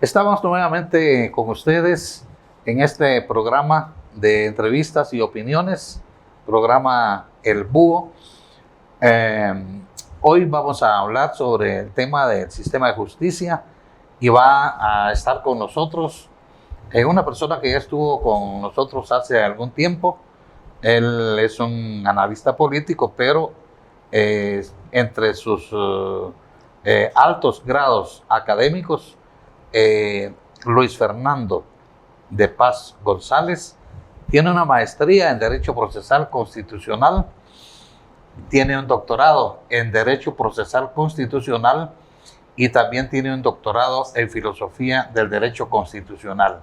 Estamos nuevamente con ustedes en este programa de entrevistas y opiniones, programa El Búho. Hoy vamos a hablar sobre el tema del sistema de justicia y va a estar con nosotros una persona que ya estuvo con nosotros hace algún tiempo. Él es un analista político, pero entre sus altos grados académicos, Luis Fernando de Paz González tiene una maestría en Derecho Procesal Constitucional, tiene un doctorado en Derecho Procesal Constitucional y también tiene un doctorado en Filosofía del Derecho Constitucional.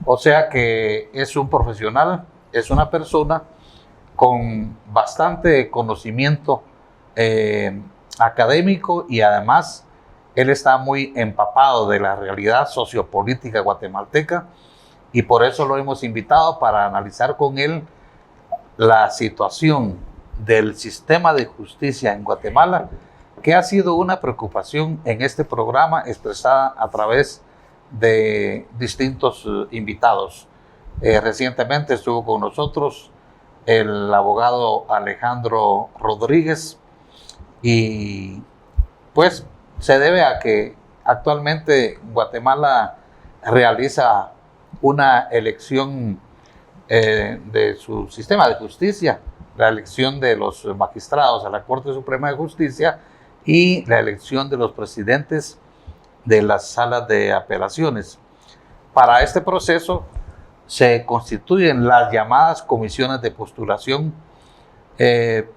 O sea que es un profesional, es una persona con bastante conocimiento académico, y además él está muy empapado de la realidad sociopolítica guatemalteca, y por eso lo hemos invitado para analizar con él la situación del sistema de justicia en Guatemala, que ha sido una preocupación en este programa expresada a través de distintos invitados. Recientemente estuvo con nosotros el abogado Alejandro Rodríguez, y pues se debe a que actualmente Guatemala realiza una elección de su sistema de justicia, la elección de los magistrados a la Corte Suprema de Justicia y la elección de los presidentes de las salas de apelaciones. Para este proceso se constituyen las llamadas comisiones de postulación,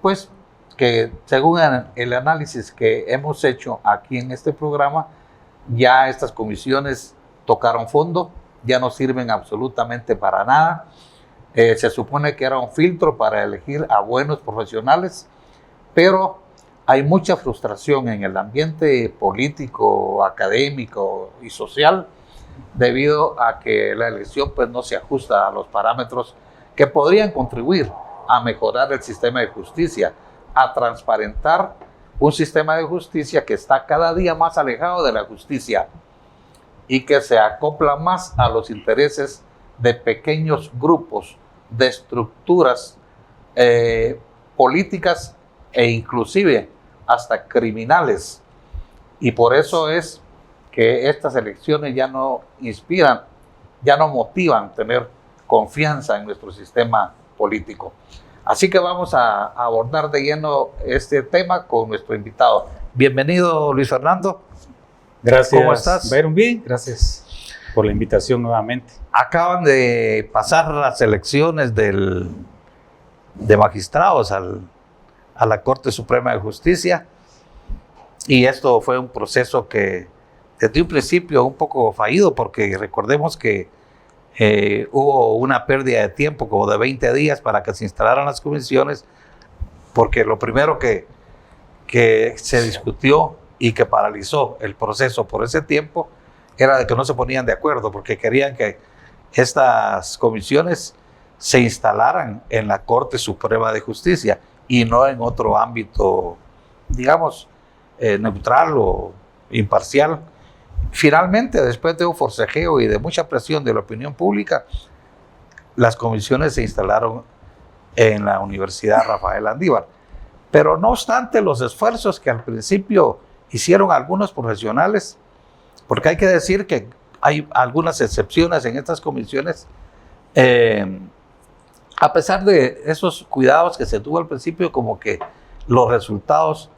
pues que según el análisis que hemos hecho aquí en este programa, ya estas comisiones tocaron fondo, ya no sirven absolutamente para nada. Se supone que era un filtro para elegir a buenos profesionales, pero hay mucha frustración en el ambiente político, académico y social, debido a que la elección pues no se ajusta a los parámetros que podrían contribuir a mejorar el sistema de justicia, a transparentar un sistema de justicia que está cada día más alejado de la justicia y que se acopla más a los intereses de pequeños grupos, de estructuras políticas e inclusive hasta criminales. Y por eso es que estas elecciones ya no inspiran, ya no motivan tener confianza en nuestro sistema político. Así que vamos a abordar de lleno este tema con nuestro invitado. Bienvenido, Luis Fernando. Gracias. ¿Cómo estás? Byron, bien, gracias por la invitación nuevamente. Acaban de pasar las elecciones de magistrados a la Corte Suprema de Justicia, y esto fue un proceso que desde un principio un poco fallido, porque recordemos que hubo una pérdida de tiempo como de 20 días para que se instalaran las comisiones, porque lo primero que se discutió y que paralizó el proceso por ese tiempo era de que no se ponían de acuerdo, porque querían que estas comisiones se instalaran en la Corte Suprema de Justicia y no en otro ámbito, digamos, neutral o imparcial. Finalmente, después de un forcejeo y de mucha presión de la opinión pública, las comisiones se instalaron en la Universidad Rafael Andívar. Pero no obstante los esfuerzos que al principio hicieron algunos profesionales, porque hay que decir que hay algunas excepciones en estas comisiones, a pesar de esos cuidados que se tuvo al principio, como que los resultados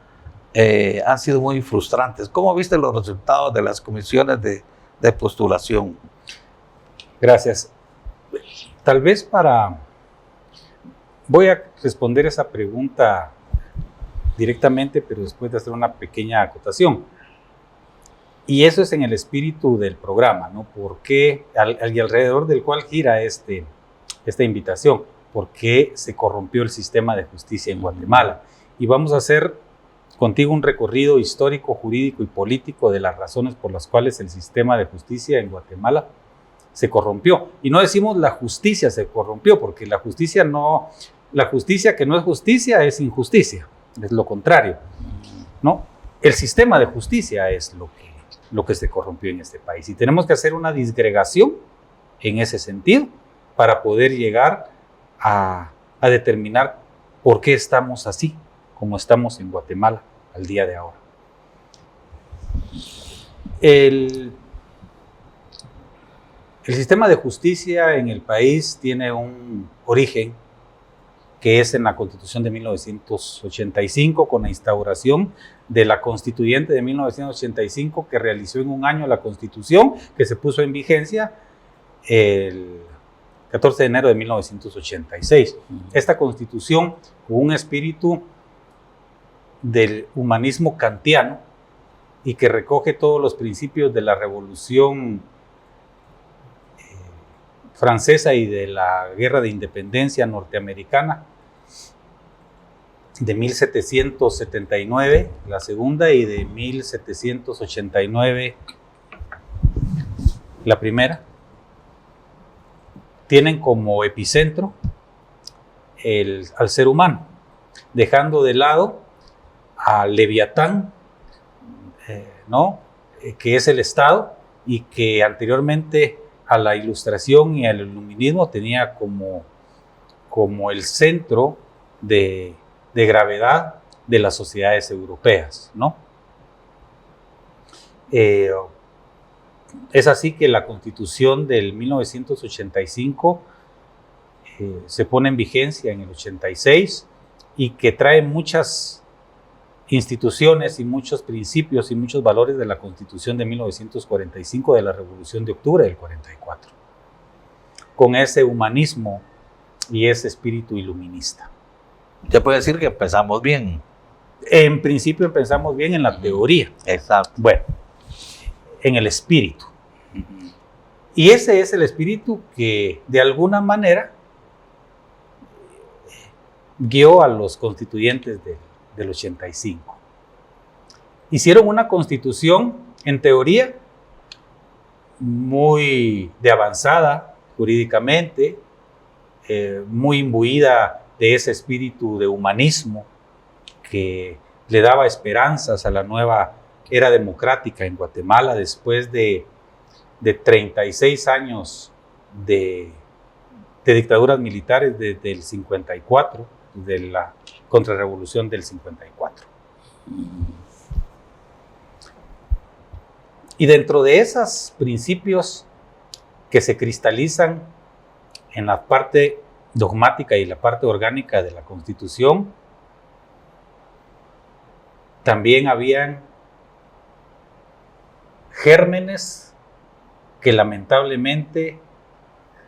han sido muy frustrantes. ¿Cómo viste los resultados de las comisiones de postulación? Gracias. Tal vez voy a responder esa pregunta directamente, pero después de hacer una pequeña acotación. Y eso es en el espíritu del programa, ¿no? ¿Por qué, y alrededor del cual gira esta invitación? ¿Por qué se corrompió el sistema de justicia en Guatemala? Y vamos a hacer contigo un recorrido histórico, jurídico y político de las razones por las cuales el sistema de justicia en Guatemala se corrompió. Y no decimos la justicia se corrompió, porque la justicia que no es justicia es injusticia, es lo contrario, ¿no? El sistema de justicia es lo que se corrompió en este país. Y tenemos que hacer una disgregación en ese sentido para poder llegar a determinar por qué estamos así, como estamos en Guatemala al día de ahora. El sistema de justicia en el país tiene un origen que es en la Constitución de 1985, con la instauración de la Constituyente de 1985, que realizó en un año la Constitución, que se puso en vigencia el 14 de enero de 1986. Esta Constitución, con un espíritu del humanismo kantiano y que recoge todos los principios de la Revolución francesa y de la Guerra de Independencia norteamericana de 1779, la segunda, y de 1789, la primera, tienen como epicentro al ser humano, dejando de lado al Leviatán, que es el Estado, y que anteriormente a la Ilustración y al Iluminismo tenía como el centro de gravedad de las sociedades europeas, ¿no? Es así que la Constitución del 1985 se pone en vigencia en el 86 y que trae muchas instituciones y muchos principios y muchos valores de la Constitución de 1945, de la Revolución de Octubre del 44, con ese humanismo y ese espíritu iluminista. Se puede decir que empezamos bien. En principio empezamos bien en la teoría. Exacto. Bueno, en el espíritu. Y ese es el espíritu que de alguna manera guió a los constituyentes del 85. Hicieron una constitución, en teoría, muy de avanzada jurídicamente, muy imbuida de ese espíritu de humanismo que le daba esperanzas a la nueva era democrática en Guatemala después de 36 años de dictaduras militares desde el 54, de la contrarrevolución del 54. Y dentro de esos principios que se cristalizan en la parte dogmática y la parte orgánica de la Constitución, también habían gérmenes que lamentablemente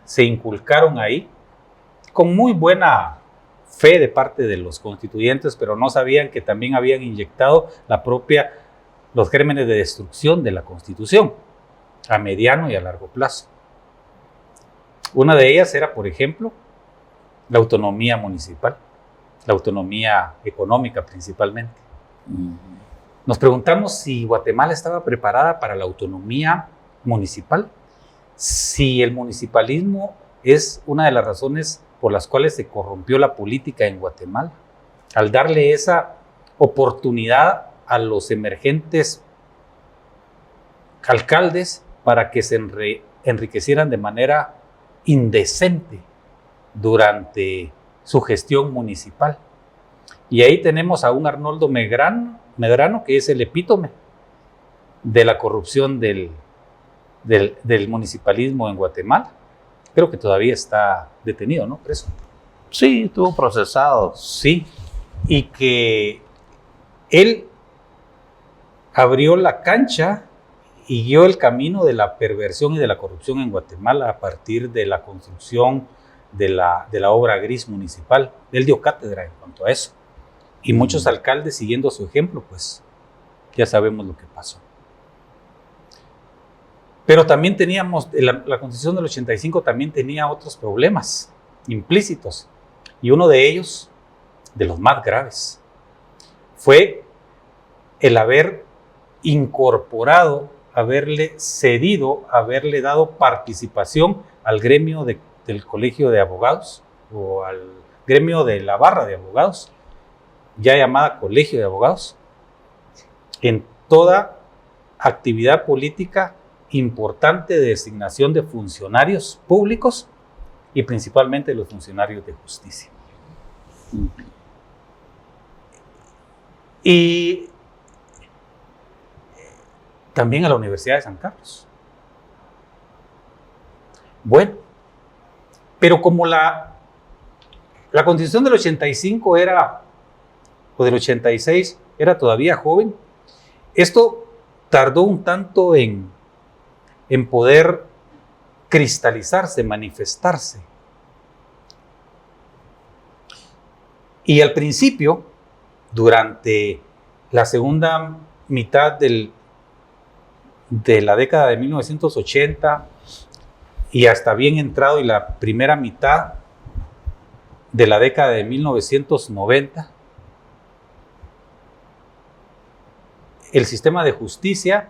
se inculcaron ahí con muy buena fe de parte de los constituyentes, pero no sabían que también habían inyectado los gérmenes de destrucción de la Constitución a mediano y a largo plazo. Una de ellas era, por ejemplo, la autonomía municipal, la autonomía económica principalmente. Nos preguntamos si Guatemala estaba preparada para la autonomía municipal, si el municipalismo es una de las razones por las cuales se corrompió la política en Guatemala, al darle esa oportunidad a los emergentes alcaldes para que se enriquecieran de manera indecente durante su gestión municipal. Y ahí tenemos a un Arnoldo Medrano, que es el epítome de la corrupción del municipalismo en Guatemala. Creo que todavía está detenido, ¿no? Preso. Sí, estuvo procesado. Sí, y que él abrió la cancha y guió el camino de la perversión y de la corrupción en Guatemala a partir de la construcción de la obra gris municipal. Él dio cátedra en cuanto a eso. Y muchos alcaldes, siguiendo su ejemplo, pues ya sabemos lo que pasó. Pero también teníamos, la Constitución del 85 también tenía otros problemas implícitos. Y uno de ellos, de los más graves, fue el haber incorporado, haberle cedido, haberle dado participación al gremio del Colegio de Abogados o al gremio de la barra de abogados, ya llamada Colegio de Abogados, en toda actividad política importante de designación de funcionarios públicos y principalmente de los funcionarios de justicia. Y también a la Universidad de San Carlos. Bueno, pero como la Constitución del 85 o del 86 era todavía joven, esto tardó un tanto en poder cristalizarse, manifestarse. Y al principio, durante la segunda mitad de la década de 1980 y hasta bien entrado y la primera mitad de la década de 1990, el sistema de justicia,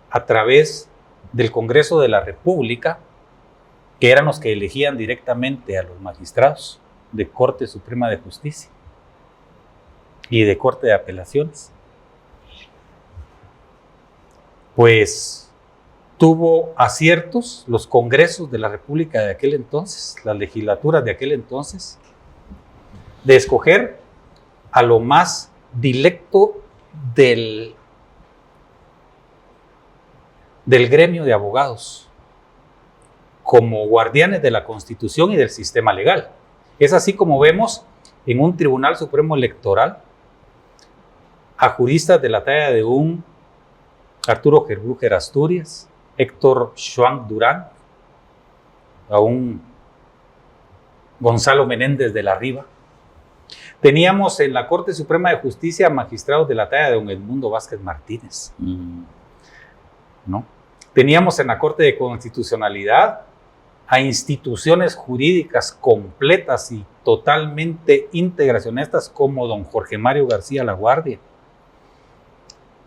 a través del Congreso de la República, que eran los que elegían directamente a los magistrados de Corte Suprema de Justicia y de Corte de Apelaciones, pues tuvo aciertos los congresos de la República de aquel entonces, las legislaturas de aquel entonces, de escoger a lo más dilecto del gremio de abogados como guardianes de la Constitución y del sistema legal. Es así como vemos en un Tribunal Supremo Electoral a juristas de la talla de un Arturo Gerbrúger Asturias, Héctor Schwank Durán, a un Gonzalo Menéndez de la Riva. Teníamos en la Corte Suprema de Justicia magistrados de la talla de don Edmundo Vázquez Martínez, ¿no? Teníamos en la Corte de Constitucionalidad a instituciones jurídicas completas y totalmente integracionistas como don Jorge Mario García Laguardia,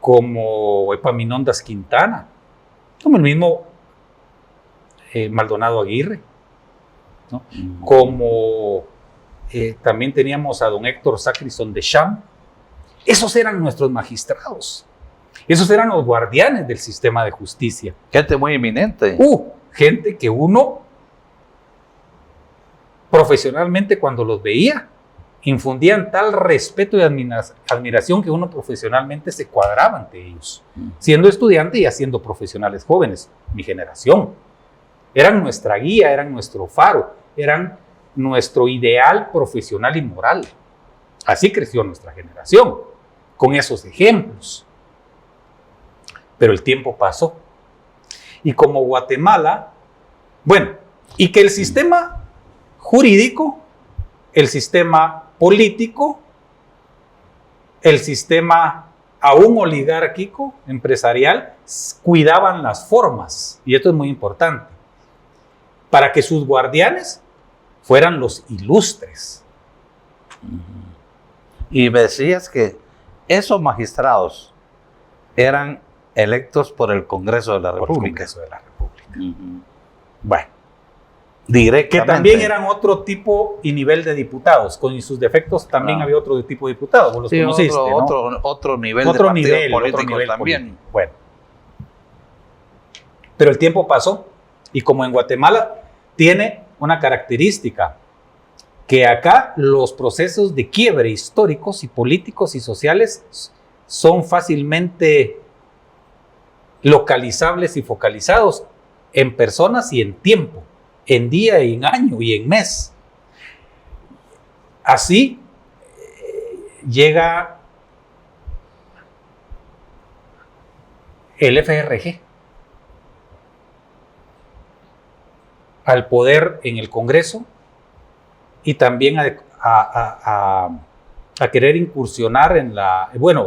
como Epaminondas Quintana, como el mismo Maldonado Aguirre, ¿no? Como también teníamos a don Héctor Sacristán de Cham. Esos eran nuestros magistrados. Esos eran los guardianes del sistema de justicia. Gente muy eminente. Gente que uno profesionalmente cuando los veía infundían tal respeto y admiración que uno profesionalmente se cuadraba ante ellos, siendo estudiante y siendo profesionales jóvenes, mi generación. Eran nuestra guía, eran nuestro faro, eran nuestro ideal profesional y moral. Así creció nuestra generación, con esos ejemplos. Pero el tiempo pasó. Y como Guatemala, bueno, y que el sistema jurídico, el sistema político, el sistema aún oligárquico, empresarial, cuidaban las formas, y esto es muy importante, para que sus guardianes fueran los ilustres. Y me decías que esos magistrados eran electos por el Congreso de la República. Por el Congreso de la República. Bueno, directamente. Que también eran otro tipo y nivel de diputados, con sus defectos también había otro tipo de diputados, vos los conociste, ¿no? Otro nivel otro de nivel político político también. Bueno, pero el tiempo pasó y como en Guatemala tiene una característica, que acá los procesos de quiebre históricos y políticos y sociales son fácilmente localizables y focalizados en personas y en tiempo, en día y en año y en mes. Así llega el FRG al poder en el Congreso y también a querer incursionar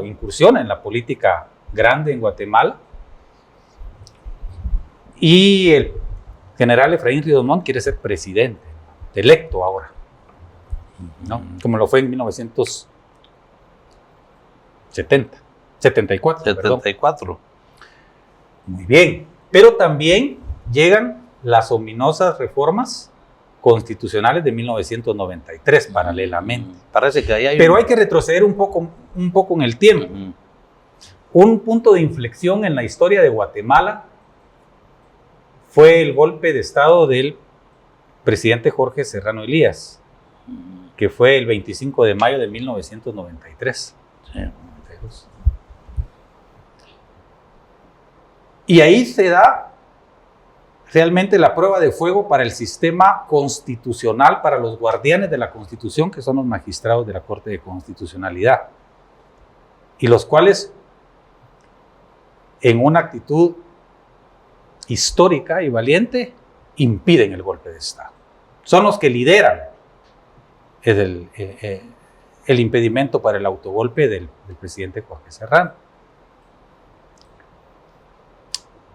incursiona en la política grande en Guatemala. Y el general Efraín Ríos Montt quiere ser presidente, electo ahora, ¿no? Como lo fue en 1974. Muy bien, pero también llegan las ominosas reformas constitucionales de 1993 paralelamente. Parece que ahí hay Pero hay que retroceder un poco en el tiempo, un punto de inflexión en la historia de Guatemala fue el golpe de Estado del presidente Jorge Serrano Elías, que fue el 25 de mayo de 1993. Sí. Y ahí se da realmente la prueba de fuego para el sistema constitucional, para los guardianes de la Constitución, que son los magistrados de la Corte de Constitucionalidad, y los cuales, en una actitud histórica y valiente, impiden el golpe de Estado. Son los que lideran el impedimento para el autogolpe del presidente Jorge Serrano.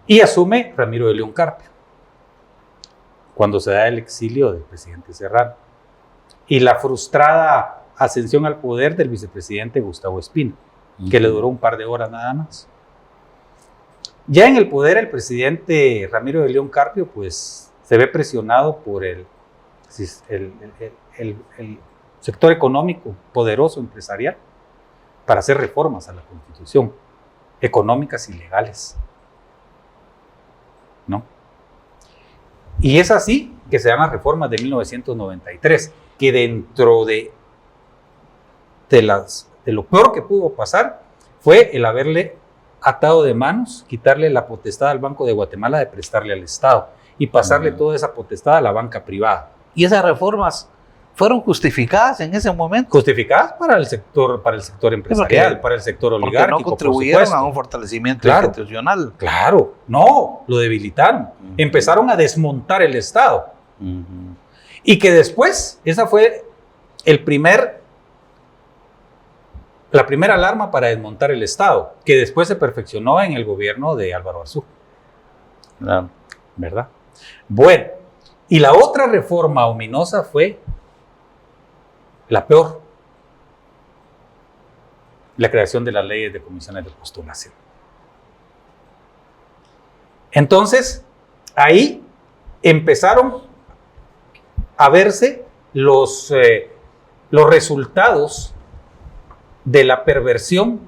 Y asume Ramiro de León Carpio, cuando se da el exilio del presidente Serrano y la frustrada ascensión al poder del vicepresidente Gustavo Espino, que le duró un par de horas nada más. Ya en el poder, el presidente Ramiro de León Carpio pues se ve presionado por el sector económico poderoso empresarial para hacer reformas a la Constitución, económicas y legales, ¿no? Y es así que se dan las reformas de 1993, que dentro de lo peor que pudo pasar fue el haberle atado de manos, quitarle la potestad al Banco de Guatemala de prestarle al Estado y pasarle toda esa potestad a la banca privada. ¿Y esas reformas fueron justificadas en ese momento? Justificadas para el sector empresarial, Sí, para el sector porque oligárquico, no contribuyeron por supuesto. a un fortalecimiento Claro. institucional. Claro, no, lo debilitaron. Empezaron a desmontar el Estado. Y que después, esa fue la primera alarma para desmontar el Estado, que después se perfeccionó en el gobierno de Álvaro Arzú. Claro. ¿Verdad? Bueno, y la otra reforma ominosa fue la peor: la creación de las leyes de comisiones de postulación. Entonces, ahí empezaron a verse los resultados de la perversión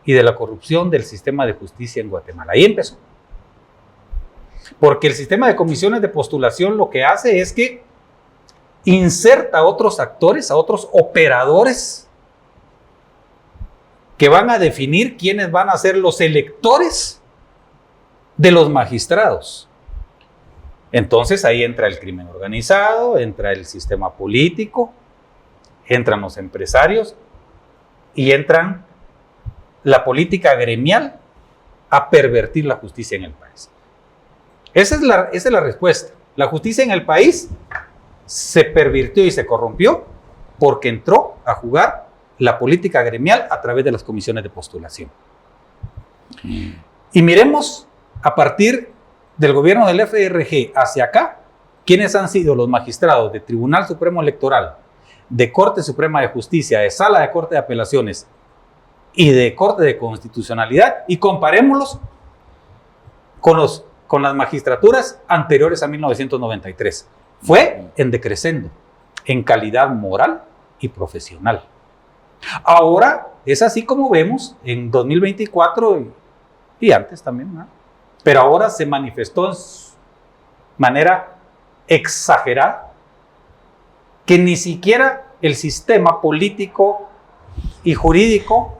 y de la corrupción del sistema de justicia en Guatemala. Ahí empezó. Porque el sistema de comisiones de postulación lo que hace es que inserta a otros actores, a otros operadores que van a definir quiénes van a ser los electores de los magistrados. Entonces ahí entra el crimen organizado, entra el sistema político, entran los empresarios y entran la política gremial a pervertir la justicia en el país. Esa es la respuesta. La justicia en el país se pervirtió y se corrompió porque entró a jugar la política gremial a través de las comisiones de postulación. Y miremos a partir del gobierno del FRG hacia acá, quiénes han sido los magistrados de Tribunal Supremo Electoral, de Corte Suprema de Justicia, de Sala de Corte de Apelaciones y de Corte de Constitucionalidad, y comparémoslos con las magistraturas anteriores a 1993. Fue en decrescendo, en calidad moral y profesional. Ahora es así como vemos en 2024 y antes también, ¿no? Pero ahora se manifestó en manera exagerada que ni siquiera el sistema político y jurídico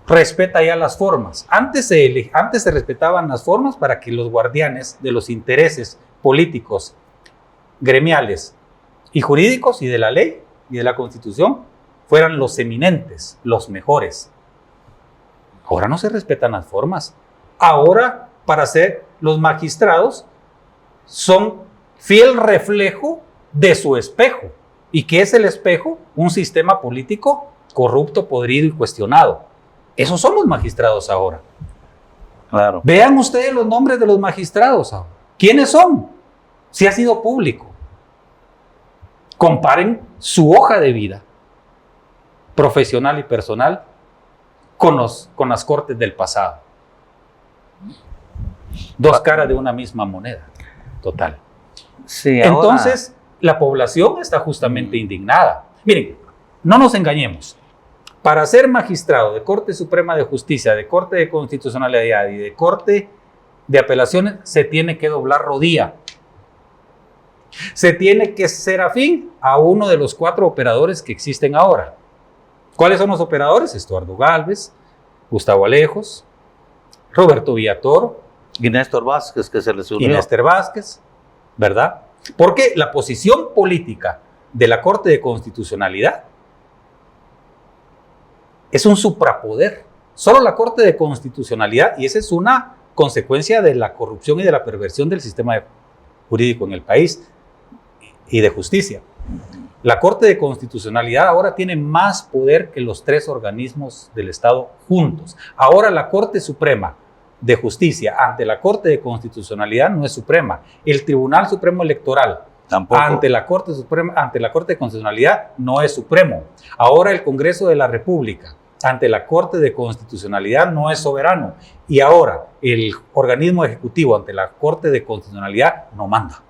respeta ya las formas. Antes se respetaban las formas para que los guardianes de los intereses políticos, gremiales y jurídicos y de la ley y de la Constitución fueran los eminentes, los mejores. Ahora no se respetan las formas. Ahora, para ser los magistrados, son fiel reflejo de su espejo. ¿Y qué es el espejo? Un sistema político corrupto, podrido y cuestionado. Esos son los magistrados ahora. Claro. Vean ustedes los nombres de los magistrados ahora. ¿Quiénes son? Si ha sido público. Comparen su hoja de vida profesional y personal con las cortes del pasado. Dos caras de una misma moneda. Total. Sí, ahora... Entonces, la población está justamente indignada. Miren, no nos engañemos. Para ser magistrado de Corte Suprema de Justicia, de Corte de Constitucionalidad y de Corte de Apelaciones, se tiene que doblar rodilla. Se tiene que ser afín a uno de los 4 operadores que existen ahora. ¿Cuáles son los operadores? Estuardo Gálvez, Gustavo Alejos, Roberto Villatoro Y Néstor Vázquez, que se les unió. y Néstor Vázquez, ¿verdad? Porque la posición política de la Corte de Constitucionalidad es un suprapoder. Solo la Corte de Constitucionalidad, y esa es una consecuencia de la corrupción y de la perversión del sistema jurídico en el país y de justicia. La Corte de Constitucionalidad ahora tiene más poder que los 3 organismos del Estado juntos. Ahora la Corte Suprema de Justicia ante la Corte de Constitucionalidad no es suprema. El Tribunal Supremo Electoral Tampoco. ante la Corte de Constitucionalidad no es supremo. Ahora el Congreso de la República ante la Corte de Constitucionalidad no es soberano. Y ahora el organismo ejecutivo ante la Corte de Constitucionalidad no manda.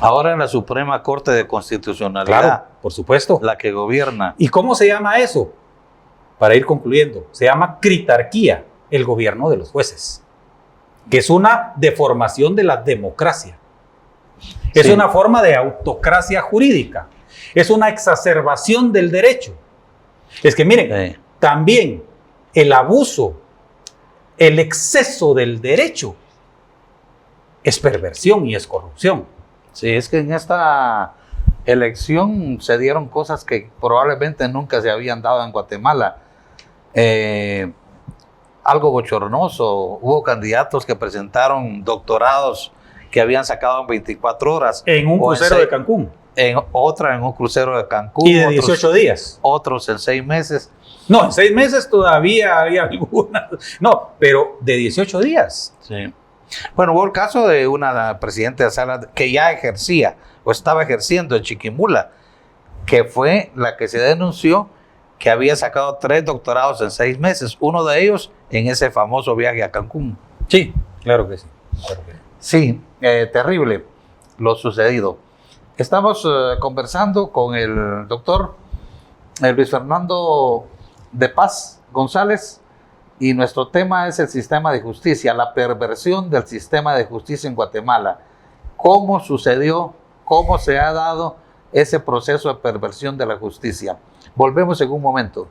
Ahora en la Suprema Corte de Constitucionalidad, Claro, por supuesto. la que gobierna. ¿Y cómo se llama eso? Para ir concluyendo, se llama critarquía, el gobierno de los jueces, que es una deformación de la democracia. Es Sí. una forma de autocracia jurídica. Es una exacerbación del derecho. Es que miren, también el abuso, el exceso del derecho es perversión y es corrupción. Sí, es que en esta elección se dieron cosas que probablemente nunca se habían dado en Guatemala. Algo bochornoso. Hubo candidatos que presentaron doctorados que habían sacado en 24 horas. En un O crucero de Cancún. En un crucero de Cancún. Y de 18 días. Otros en 6 meses. No, en 6 meses todavía había algunas. No, pero de 18 días. Sí. Bueno, hubo el caso de una presidenta de sala que ya ejercía o estaba ejerciendo en Chiquimula, que fue la que se denunció que había sacado 3 doctorados en 6 meses, uno de ellos en ese famoso viaje a Cancún. Sí, claro que sí. Claro que sí. Sí, terrible lo sucedido. Estamos conversando con el doctor Luis Fernando de Paz González y nuestro tema es el sistema de justicia, la perversión del sistema de justicia en Guatemala. ¿Cómo sucedió? ¿Cómo se ha dado ese proceso de perversión de la justicia? Volvemos en un momento.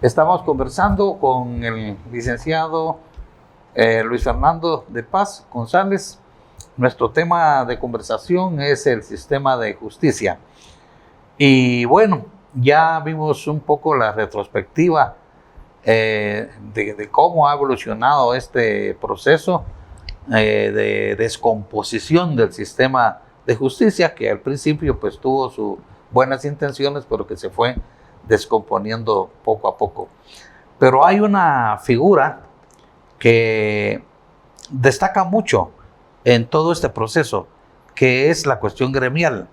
Estamos conversando con el licenciado Luis Fernando de Paz González. Nuestro tema de conversación es el sistema de justicia. Y bueno, ya vimos un poco la retrospectiva de cómo ha evolucionado este proceso de descomposición del sistema de justicia, que al principio pues tuvo sus buenas intenciones, pero que se fue descomponiendo poco a poco. Pero hay una figura que destaca mucho en todo este proceso, que es la cuestión gremial.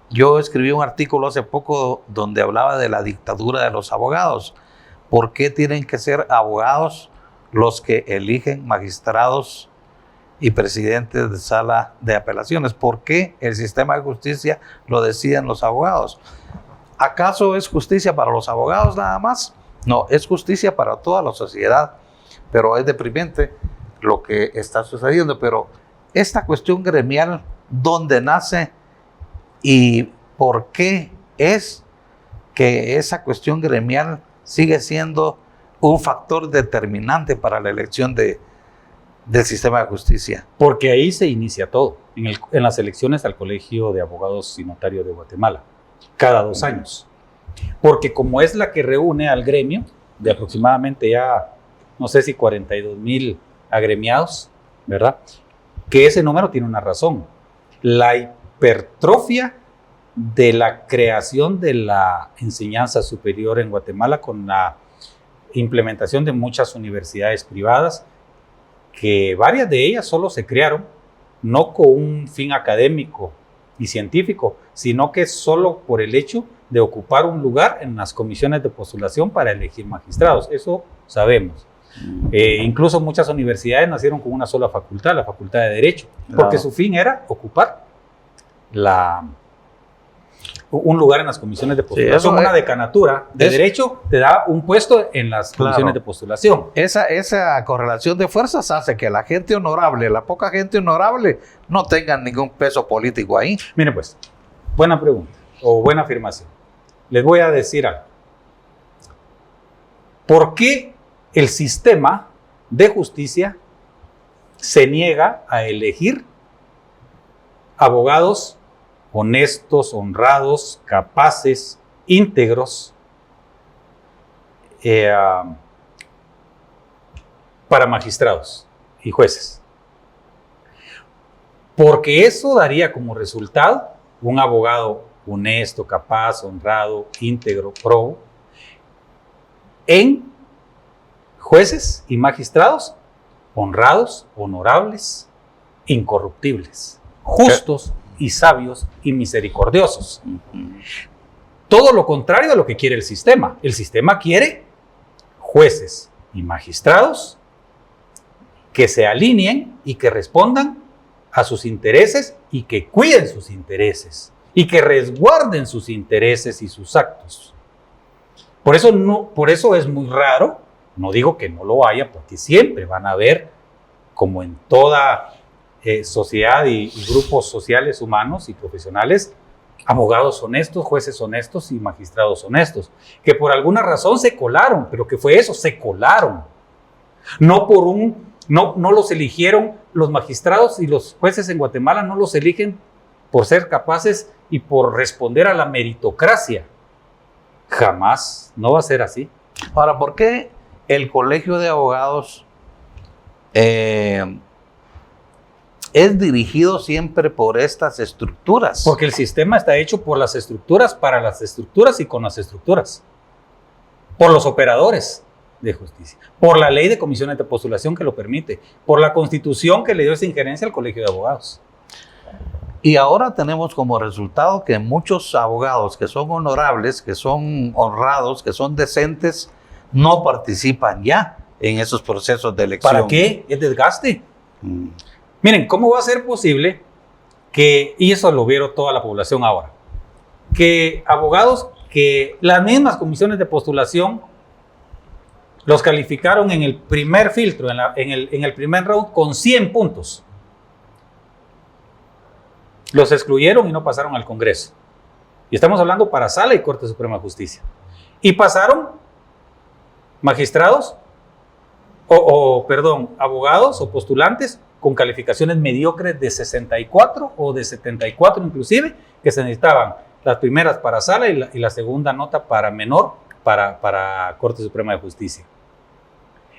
Yo escribí un artículo hace poco donde hablaba de la dictadura de los abogados. ¿Por qué tienen que ser abogados los que eligen magistrados y presidentes de sala de apelaciones? ¿Por qué el sistema de justicia lo deciden los abogados? ¿Acaso es justicia para los abogados nada más? No, es justicia para toda la sociedad. Pero es deprimente lo que está sucediendo. Pero esta cuestión gremial, ¿dónde nace y por qué es que esa cuestión gremial sigue siendo un factor determinante para la elección del sistema de justicia? Porque ahí se inicia todo, en las elecciones al Colegio de Abogados y Notarios de Guatemala, cada 2 años. Porque como es la que reúne al gremio de aproximadamente ya, no sé si 42,000 agremiados, ¿verdad? Que ese número tiene una razón. La hipertrofia de la creación de la enseñanza superior en Guatemala con la implementación de muchas universidades privadas, que varias de ellas solo se crearon no con un fin académico y científico, sino que solo por el hecho de ocupar un lugar en las comisiones de postulación para elegir magistrados. Eso sabemos. Incluso muchas universidades nacieron con una sola facultad, la Facultad de Derecho, porque su fin era ocupar un lugar en las comisiones de postulación. Una decanatura de Derecho te da un puesto en las comisiones de postulación. Esa correlación de fuerzas hace que la gente honorable, la poca gente honorable, no tengan ningún peso político ahí. Miren pues, buena pregunta o buena afirmación. Les voy a decir algo. ¿Por qué el sistema de justicia se niega a elegir abogados honestos, honrados, capaces, íntegros para magistrados y jueces? Porque eso daría como resultado un abogado honesto, capaz, honrado, íntegro, probo, en jueces y magistrados honrados, honorables, incorruptibles, justos y sabios y misericordiosos. Todo lo contrario a lo que quiere el sistema. El sistema quiere jueces y magistrados que se alineen y que respondan a sus intereses y que cuiden sus intereses y que resguarden sus intereses y sus actos. Por eso es muy raro, no digo que no lo haya, porque siempre van a haber, como en toda sociedad y grupos sociales humanos y profesionales, abogados honestos, jueces honestos y magistrados honestos, que por alguna razón se colaron. ¿Pero qué fue eso? Se colaron. No los eligieron los magistrados y los jueces en Guatemala, no los eligen por ser capaces y por responder a la meritocracia. Jamás, no va a ser así. Ahora, ¿por qué el Colegio de Abogados es dirigido siempre por estas estructuras? Porque el sistema está hecho por las estructuras, para las estructuras y con las estructuras. Por los operadores de justicia. Por la ley de comisiones de postulación que lo permite. Por la Constitución que le dio esa injerencia al Colegio de Abogados. Y ahora tenemos como resultado que muchos abogados que son honorables, que son honrados, que son decentes, no participan ya en esos procesos de elección. ¿Para qué? Es desgaste. Miren, ¿cómo va a ser posible que, y eso lo vieron toda la población ahora, que abogados que las mismas comisiones de postulación los calificaron en el primer filtro, en el primer round con 100 puntos? Los excluyeron y no pasaron al Congreso. Y estamos hablando para Sala y Corte Suprema de Justicia. Y pasaron magistrados, abogados o postulantes con calificaciones mediocres de 64 o de 74 inclusive, que se necesitaban las primeras para Sala y la segunda nota para menor para Corte Suprema de Justicia.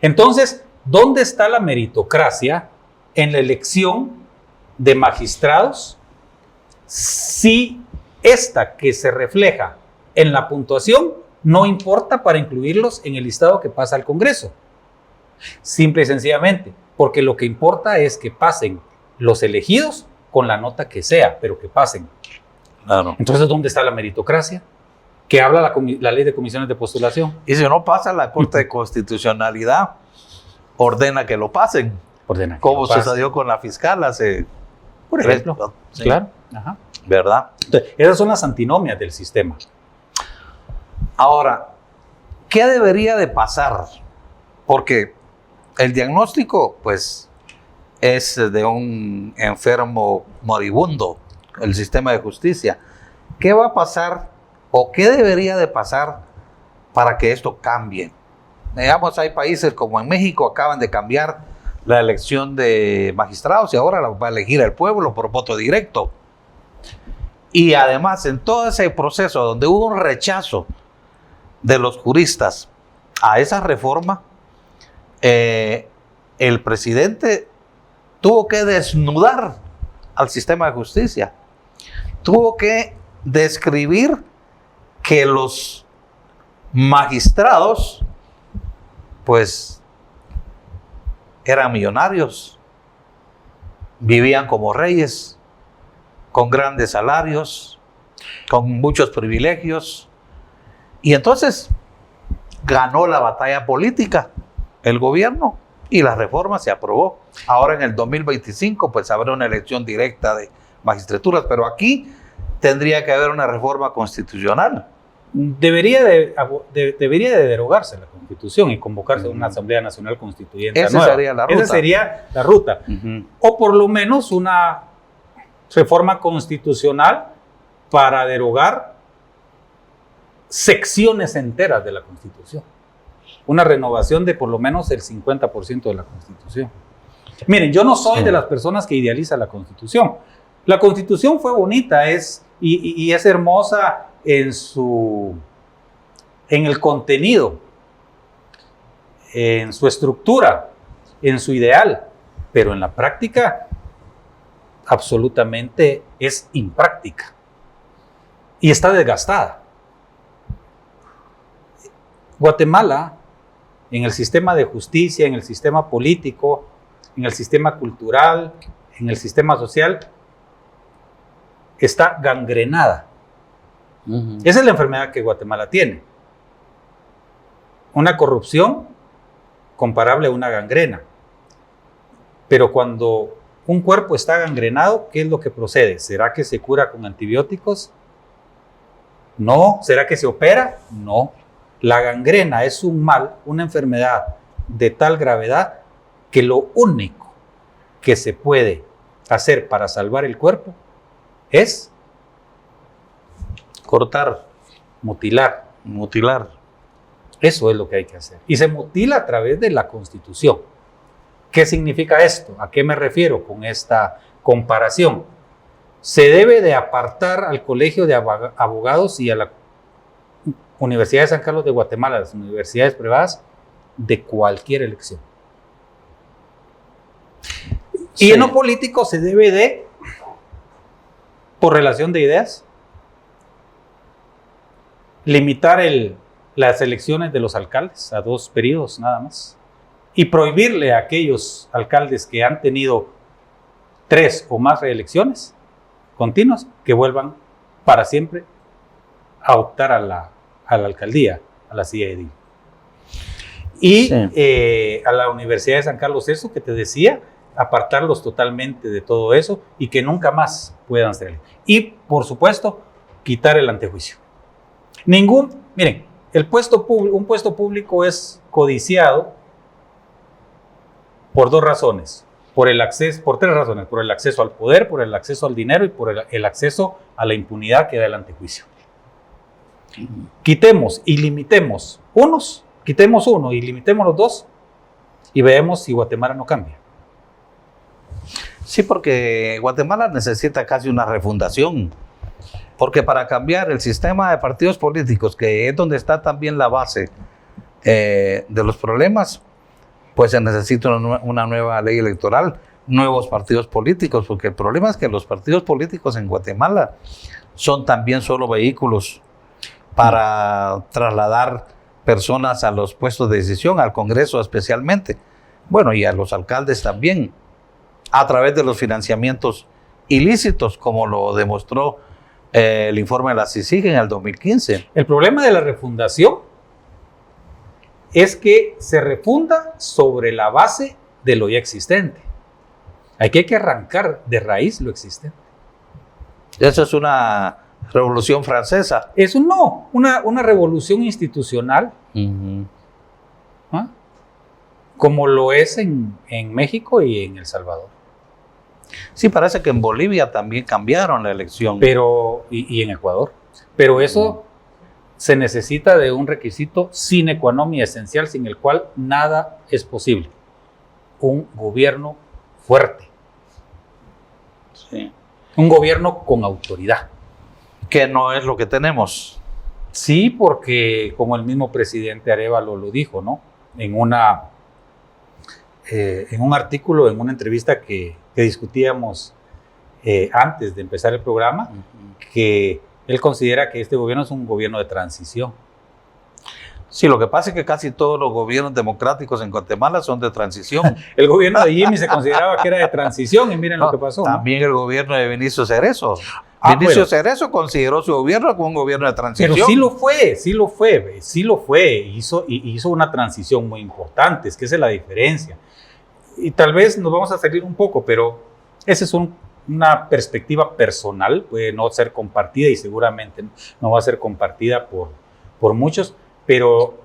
Entonces, ¿dónde está la meritocracia en la elección de magistrados si esta que se refleja en la puntuación no importa para incluirlos en el listado que pasa al Congreso? Simple y sencillamente, porque lo que importa es que pasen los elegidos con la nota que sea, pero que pasen. Claro. Entonces, ¿dónde está la meritocracia? Que habla la ley de comisiones de postulación. Y si no pasa, la Corte de Constitucionalidad ordena que lo pasen. Como sucedió con la fiscal hace... Por ejemplo. Sí. Claro. Ajá. ¿Verdad? Entonces, esas son las antinomias del sistema. Ahora, ¿qué debería de pasar? Porque el diagnóstico, pues, es de un enfermo moribundo, el sistema de justicia. ¿Qué va a pasar o qué debería de pasar para que esto cambie? Digamos, hay países como en México, acaban de cambiar la elección de magistrados y ahora la va a elegir el pueblo por voto directo. Y además, en todo ese proceso donde hubo un rechazo de los juristas a esa reforma, el presidente tuvo que desnudar al sistema de justicia. Tuvo que describir que los magistrados, pues, eran millonarios, vivían como reyes, con grandes salarios, con muchos privilegios. Y entonces ganó la batalla política el gobierno y la reforma se aprobó. Ahora en el 2025 pues habrá una elección directa de magistraturas, pero aquí tendría que haber una reforma constitucional. Debería de derogarse la Constitución y convocarse una Asamblea Nacional Constituyente Esa nueva. sería la ruta. Esa sería la ruta. O por lo menos una reforma constitucional para derogar secciones enteras de la Constitución. Una renovación de por lo menos el 50% de la Constitución. Miren, yo no soy de las personas que idealizan la Constitución. La Constitución fue bonita, y es hermosa en el contenido, en su estructura, en su ideal, pero en la práctica absolutamente es impráctica y está desgastada. Guatemala, en el sistema de justicia, en el sistema político, en el sistema cultural, en el sistema social, está gangrenada. Esa es la enfermedad que Guatemala tiene. Una corrupción comparable a una gangrena. Pero cuando un cuerpo está gangrenado, ¿qué es lo que procede? ¿Será que se cura con antibióticos? No. ¿Será que se opera? No. La gangrena es un mal, una enfermedad de tal gravedad que lo único que se puede hacer para salvar el cuerpo es cortar, mutilar. Eso es lo que hay que hacer. Y se mutila a través de la Constitución. ¿Qué significa esto? ¿A qué me refiero con esta comparación? Se debe de apartar al Colegio de Abogados y a la Universidad de San Carlos de Guatemala, las universidades privadas, de cualquier elección. Y en lo político se debe de, por relación de ideas, limitar las elecciones de los alcaldes a 2 periodos nada más y prohibirle a aquellos alcaldes que han tenido 3 o más reelecciones continuas que vuelvan para siempre a optar a la alcaldía, a la silla edil. Y a la Universidad de San Carlos, eso que te decía, apartarlos totalmente de todo eso y que nunca más puedan ser. Y, por supuesto, quitar el antejuicio. Miren, un puesto público es codiciado por 2 razones. Por 3 razones. Por el acceso al poder, por el acceso al dinero y por el acceso a la impunidad que da el antejuicio. Quitemos y limitemos quitemos uno y limitemos los 2 y veamos si Guatemala no cambia. Sí, porque Guatemala necesita casi una refundación. Porque para cambiar el sistema de partidos políticos, que es donde está también la base de los problemas, pues se necesita una nueva ley electoral, nuevos partidos políticos, porque el problema es que los partidos políticos en Guatemala son también solo vehículos para trasladar personas a los puestos de decisión, al Congreso especialmente, bueno, y a los alcaldes también, a través de los financiamientos ilícitos, como lo demostró el informe de la CICIG en el 2015. El problema de la refundación es que se refunda sobre la base de lo ya existente. Hay que arrancar de raíz lo existente. Eso es una revolución francesa. Eso no, una revolución institucional, ¿ah? Como lo es en México y en El Salvador. Sí, parece que en Bolivia también cambiaron la elección. Y en Ecuador. Pero eso se necesita de un requisito sine qua non y esencial, sin el cual nada es posible. Un gobierno fuerte. Sí. Un gobierno con autoridad. Que no es lo que tenemos. Sí, porque como el mismo presidente Arévalo lo dijo, ¿no? En un artículo, en una entrevista que discutíamos antes de empezar el programa, que él considera que este gobierno es un gobierno de transición. Sí, lo que pasa es que casi todos los gobiernos democráticos en Guatemala son de transición. El gobierno de Jimmy se consideraba que era de transición y miren lo que pasó. También, ¿no? El gobierno de Benicio Cerezo Vinicio Cerezo consideró su gobierno como un gobierno de transición. Pero sí lo fue. Hizo una transición muy importante, es que esa es la diferencia. Y tal vez nos vamos a salir un poco, pero esa es una perspectiva personal, puede no ser compartida y seguramente no va a ser compartida por muchos, pero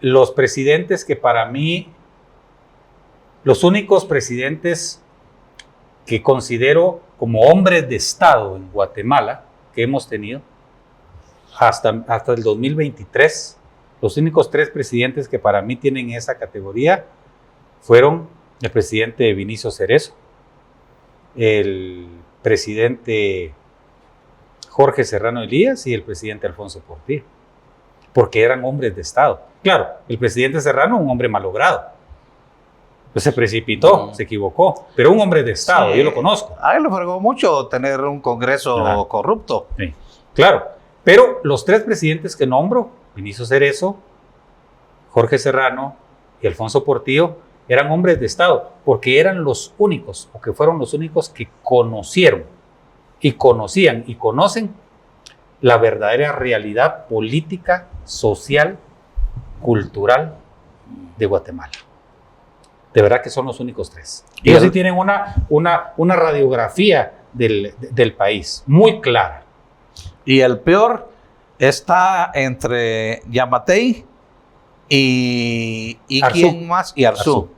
los presidentes que para mí, los únicos presidentes que considero como hombres de Estado en Guatemala que hemos tenido hasta el 2023, los únicos 3 presidentes que para mí tienen esa categoría fueron el presidente Vinicio Cerezo, el presidente Jorge Serrano Elías y el presidente Alfonso Portillo, porque eran hombres de Estado. Claro, el presidente Serrano, un hombre malogrado, pues se precipitó, se equivocó, pero un hombre de Estado, sí, yo lo conozco. A él le fregó mucho tener un Congreso corrupto. Sí, claro, pero los 3 presidentes que nombro, Vinicio Cerezo, Jorge Serrano y Alfonso Portillo, eran hombres de Estado, porque eran los únicos, o que fueron los únicos que conocieron y conocían y conocen la verdadera realidad política, social, cultural de Guatemala. De verdad que son los únicos 3. Ellos sí tienen una radiografía del país muy clara. Y el peor está entre Yamatei y ¿quién más? Y Arzú.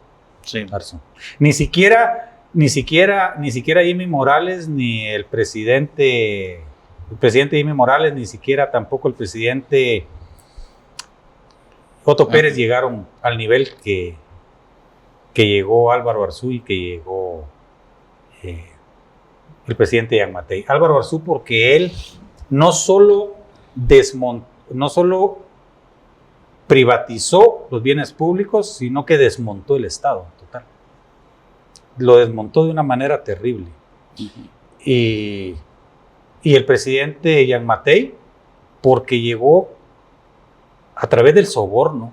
Sí. Arzú. Ni siquiera Jimmy Morales, ni el presidente Jimmy Morales, ni siquiera tampoco el presidente Otto Pérez llegaron al nivel que llegó Álvaro Arzú y que llegó el presidente Yamatei. Álvaro Arzú, porque él no solo privatizó los bienes públicos, sino que desmontó el Estado total. Lo desmontó de una manera terrible. Y el presidente Yamatei, porque llegó a través del soborno,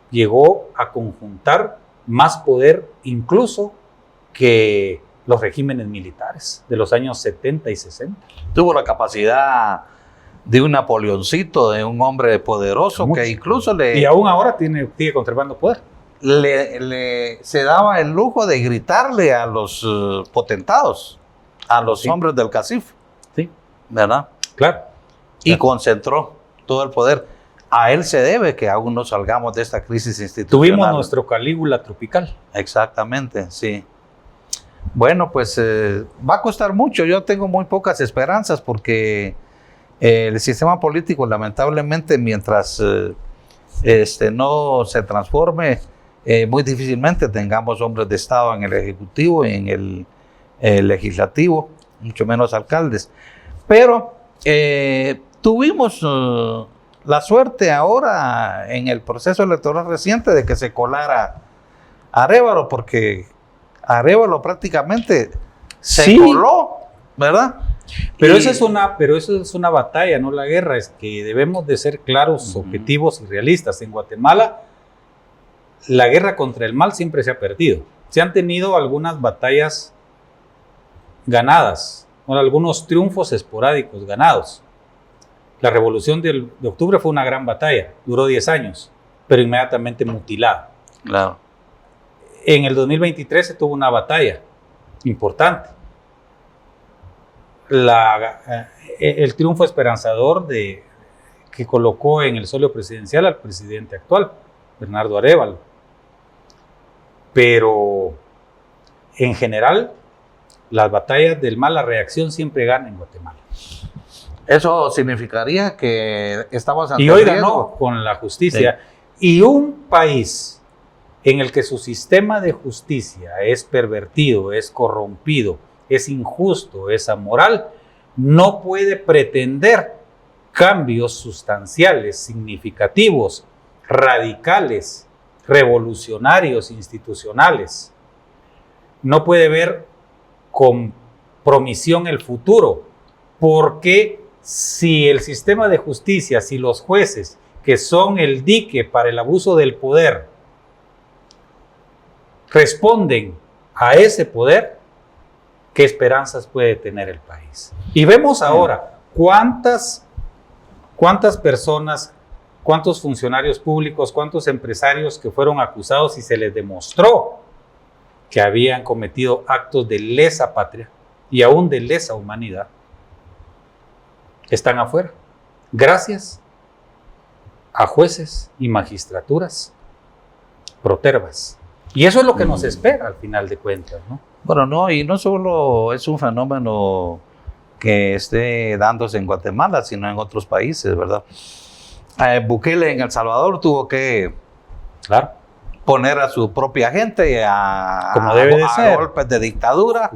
llegó a conjuntar más poder incluso que los regímenes militares de los años 70 y 60. Tuvo la capacidad de un Napoleoncito, de un hombre poderoso que incluso y aún ahora sigue conservando poder. Se daba el lujo de gritarle a los potentados, a los hombres del CACIF. Sí. ¿Verdad? Claro. Y concentró todo el poder. A él se debe que aún no salgamos de esta crisis institucional. Tuvimos nuestro Calígula tropical. Exactamente, sí. Bueno, pues va a costar mucho. Yo tengo muy pocas esperanzas porque el sistema político, lamentablemente, mientras no se transforme, muy difícilmente tengamos hombres de Estado en el Ejecutivo y en el Legislativo, mucho menos alcaldes. Pero tuvimos la suerte ahora en el proceso electoral reciente de que se colara Arévalo, porque Arévalo prácticamente se coló, ¿verdad? Pero eso es una batalla, no la guerra. Es que debemos de ser claros, objetivos y realistas. En Guatemala, la guerra contra el mal siempre se ha perdido. Se han tenido algunas batallas ganadas, algunos triunfos esporádicos ganados. La revolución de octubre fue una gran batalla, duró 10 años, pero inmediatamente mutilada. Claro. En el 2023 se tuvo una batalla importante. El triunfo esperanzador que colocó en el solio presidencial al presidente actual, Bernardo Arévalo. Pero en general, las batallas del mal, la reacción siempre gana en Guatemala. Eso significaría que estamos ante y hoy ganó con la justicia. Sí. Y un país en el que su sistema de justicia es pervertido, es corrompido, es injusto, es amoral, no puede pretender cambios sustanciales, significativos, radicales, revolucionarios, institucionales. No puede ver con promisión el futuro, porque si el sistema de justicia, si los jueces, que son el dique para el abuso del poder, responden a ese poder, ¿qué esperanzas puede tener el país? Y vemos ahora cuántas personas, cuántos funcionarios públicos, cuántos empresarios que fueron acusados y se les demostró que habían cometido actos de lesa patria y aún de lesa humanidad, están afuera, gracias a jueces y magistraturas protervas. Y eso es lo que nos espera al final de cuentas, ¿no? Bueno, no, y no solo es un fenómeno que esté dándose en Guatemala, sino en otros países, ¿verdad? Bukele en El Salvador tuvo que poner a su propia gente como debe de ser, golpes de dictadura,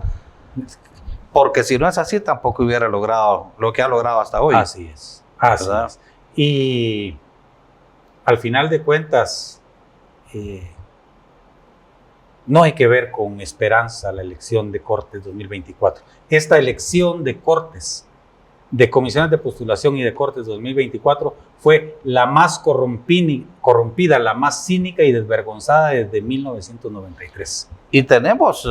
porque si no es así tampoco hubiera logrado lo que ha logrado hasta hoy. Así es, así es. Y al final de cuentas, no hay que ver con esperanza la elección de Cortes 2024. Esta elección de Cortes, de comisiones de postulación y de Cortes 2024 fue la más corrompida, la más cínica y desvergonzada desde 1993. Y tenemos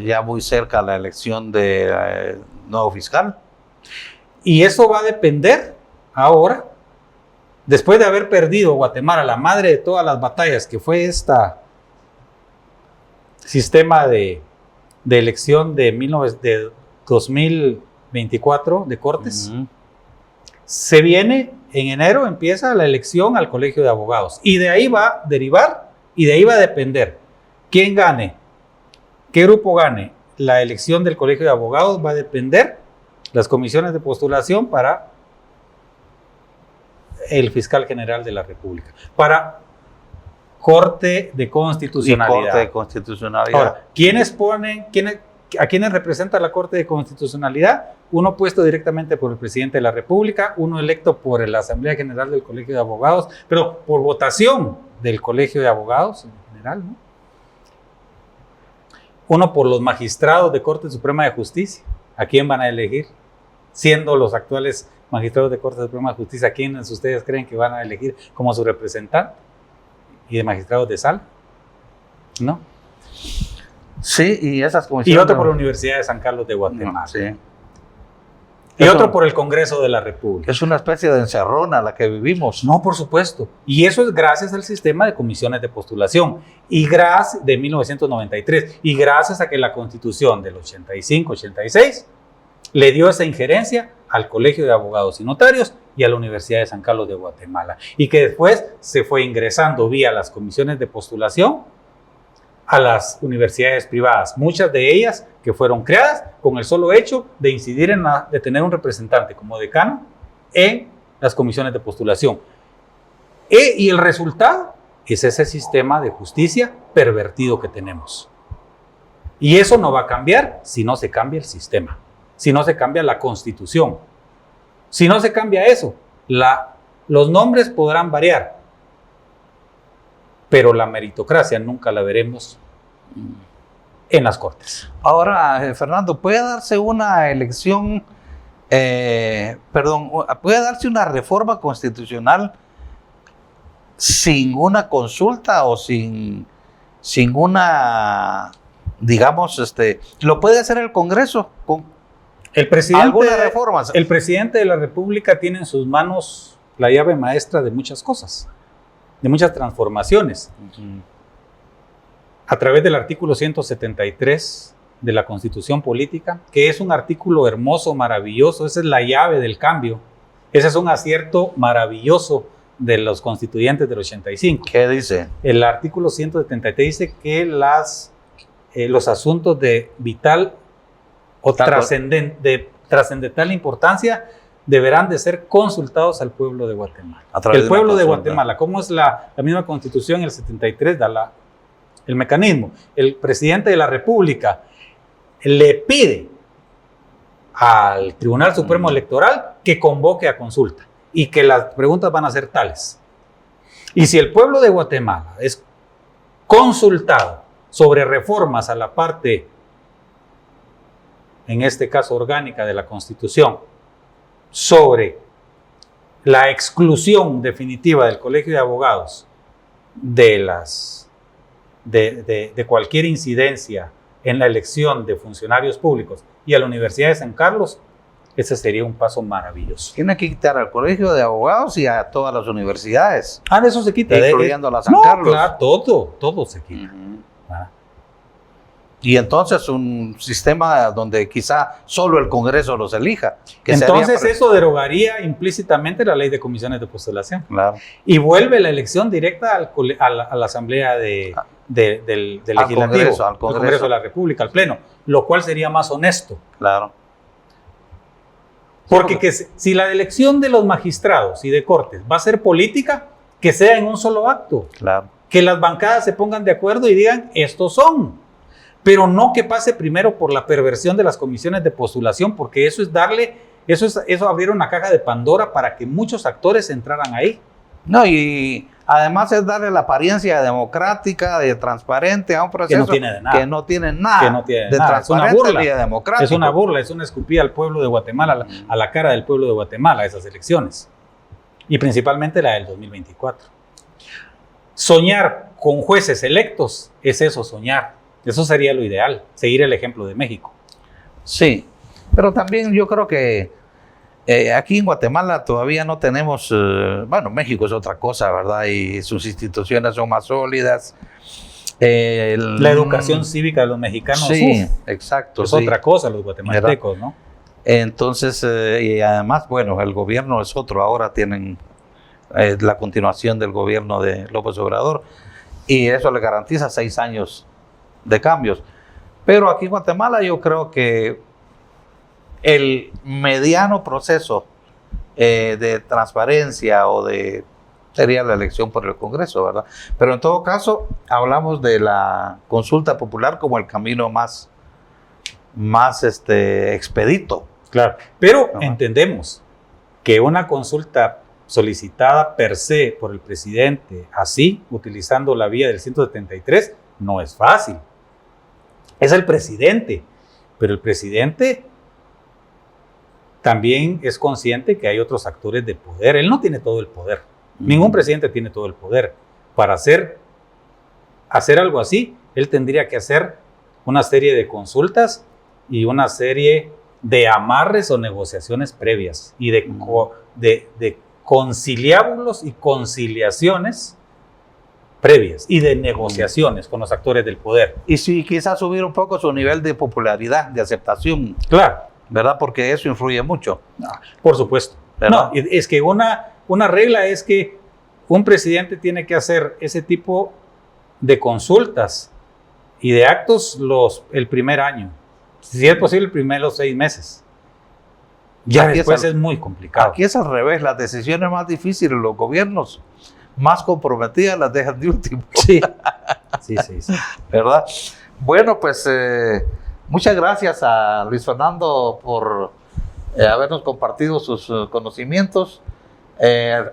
ya muy cerca la elección de nuevo fiscal. Y eso va a depender ahora, después de haber perdido Guatemala, la madre de todas las batallas, que fue esta sistema de elección de 2024 de Cortes. Se viene en enero, empieza la elección al Colegio de Abogados y de ahí va a derivar y de ahí va a depender quién gane, qué grupo gane la elección del Colegio de Abogados, va a depender las comisiones de postulación para el fiscal general de la República, para Corte de Constitucionalidad. Y Corte de Constitucionalidad. Ahora, ¿a quiénes representa la Corte de Constitucionalidad? Uno puesto directamente por el presidente de la República, uno electo por la Asamblea General del Colegio de Abogados, pero por votación del Colegio de Abogados en general, ¿no? Uno por los magistrados de Corte Suprema de Justicia. ¿A quién van a elegir? Siendo los actuales magistrados de Corte Suprema de Justicia, ¿a quiénes ustedes creen que van a elegir como su representante? ¿Y de magistrados de sala? ¿No? Sí, y esas comisiones. Y otro por la Universidad de San Carlos de Guatemala. No, sí. Y otro por el Congreso de la República. Es una especie de encerrona la que vivimos. No, por supuesto. Y eso es gracias al sistema de comisiones de postulación. Y gracias, de 1993. Y gracias a que la Constitución del 85-86 le dio esa injerencia al Colegio de Abogados y Notarios y a la Universidad de San Carlos de Guatemala. Y que después se fue ingresando vía las comisiones de postulación a las universidades privadas, muchas de ellas que fueron creadas con el solo hecho de incidir de tener un representante como decano en las comisiones de postulación. Y el resultado es ese sistema de justicia pervertido que tenemos. Y eso no va a cambiar si no se cambia el sistema, si no se cambia la Constitución. Si no se cambia eso, los nombres podrán variar, pero la meritocracia nunca la veremos en las Cortes. Ahora, Fernando, ¿puede darse una elección, puede darse una reforma constitucional sin una consulta o sin una, digamos, lo puede hacer el Congreso con algunas reformas? El presidente de la República tiene en sus manos la llave maestra de muchas cosas, de muchas transformaciones. A través del artículo 173 de la Constitución Política, que es un artículo hermoso, maravilloso, esa es la llave del cambio. Ese es un acierto maravilloso de los constituyentes del 85. ¿Qué dice? El artículo 173 dice que los asuntos de vital o trascendental importancia deberán de ser consultados al pueblo de Guatemala. El pueblo de Guatemala, como es la misma Constitución, el 73 da el mecanismo. El presidente de la República le pide al Tribunal Supremo Electoral que convoque a consulta y que las preguntas van a ser tales. Y si el pueblo de Guatemala es consultado sobre reformas a la parte, en este caso orgánica de la Constitución, sobre la exclusión definitiva del Colegio de Abogados de cualquier incidencia en la elección de funcionarios públicos y a la Universidad de San Carlos, ese sería un paso maravilloso. Tiene que quitar al Colegio de Abogados y a todas las universidades. De eso se quita. Incluyendo la San Carlos. Claro, todo se quita. Y entonces un sistema donde quizá solo el Congreso los elija. Entonces eso derogaría implícitamente la ley de comisiones de postulación. Claro. Y vuelve la elección directa a la Asamblea del Legislativo, al Congreso de la República, al Pleno, lo cual sería más honesto. Claro. Porque si la elección de los magistrados y de cortes va a ser política, que sea en un solo acto. Claro. Que las bancadas se pongan de acuerdo y digan, estos son. Pero no que pase primero por la perversión de las comisiones de postulación, porque eso es abrir una caja de Pandora para que muchos actores entraran ahí. No, y además es darle la apariencia democrática, de transparente a un proceso que no tiene nada. Que no tiene nada de transparente ni de democrático. Es una burla, es una escupida al pueblo de Guatemala, a la cara del pueblo de Guatemala, esas elecciones. Y principalmente la del 2024. Soñar con jueces electos es eso, soñar. Eso sería lo ideal, seguir el ejemplo de México. Sí, pero también yo creo que aquí en Guatemala todavía no tenemos, bueno, México es otra cosa, ¿verdad? Y sus instituciones son más sólidas. La educación cívica de los mexicanos, sí, exacto. Es otra cosa, los guatemaltecos, ¿no? Entonces, y además, bueno, el gobierno es otro, ahora tienen la continuación del gobierno de López Obrador, y eso le garantiza 6 años de cambios. Pero aquí en Guatemala yo creo que el mediano proceso de transparencia sería la elección por el Congreso, ¿verdad? Pero en todo caso, hablamos de la consulta popular como el camino más expedito. Claro, pero entendemos que una consulta solicitada per se por el presidente, así, utilizando la vía del 173, no es fácil. Es el presidente, pero el presidente también es consciente que hay otros actores de poder. Él no tiene todo el poder. Ningún presidente tiene todo el poder. Para hacer algo así, él tendría que hacer una serie de consultas y una serie de amarres o negociaciones previas y de conciliábulos y conciliaciones previas y de negociaciones con los actores del poder. Y sí, quizás subir un poco su nivel de popularidad, de aceptación. Claro. ¿Verdad? Porque eso influye mucho. No, por supuesto. ¿Verdad? No, es que una regla es que un presidente tiene que hacer ese tipo de consultas y de actos el primer año. Si es posible, los 6 meses. Ya aquí después es muy complicado. Aquí es al revés. Las decisiones más difíciles, los gobiernos más comprometidas las dejan de último. Sí. Sí. ¿Verdad? Bueno, pues muchas gracias a Luis Fernando por habernos compartido sus conocimientos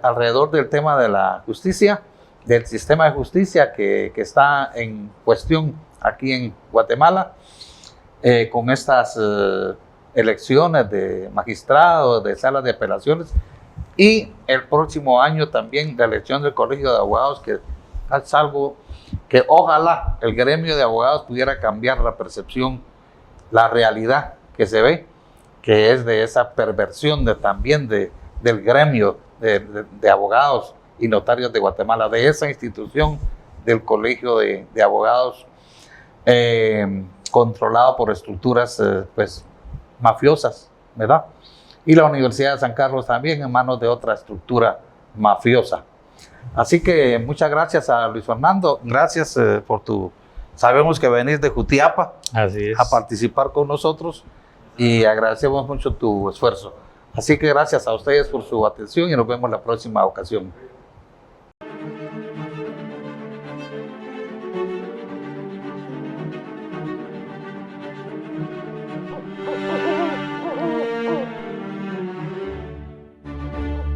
alrededor del tema de la justicia, del sistema de justicia que está en cuestión aquí en Guatemala, con estas elecciones de magistrados, de salas de apelaciones, y el próximo año también la elección del Colegio de Abogados, que es algo que ojalá el gremio de abogados pudiera cambiar la percepción, la realidad que se ve, que es de esa perversión también del gremio de abogados y notarios de Guatemala, de esa institución del Colegio de Abogados controlado por estructuras pues mafiosas, ¿verdad? Y la Universidad de San Carlos también en manos de otra estructura mafiosa. Así que muchas gracias a Luis Fernando, gracias sabemos que venís de Jutiapa. Así es. A participar con nosotros y agradecemos mucho tu esfuerzo. Así que gracias a ustedes por su atención y nos vemos la próxima ocasión.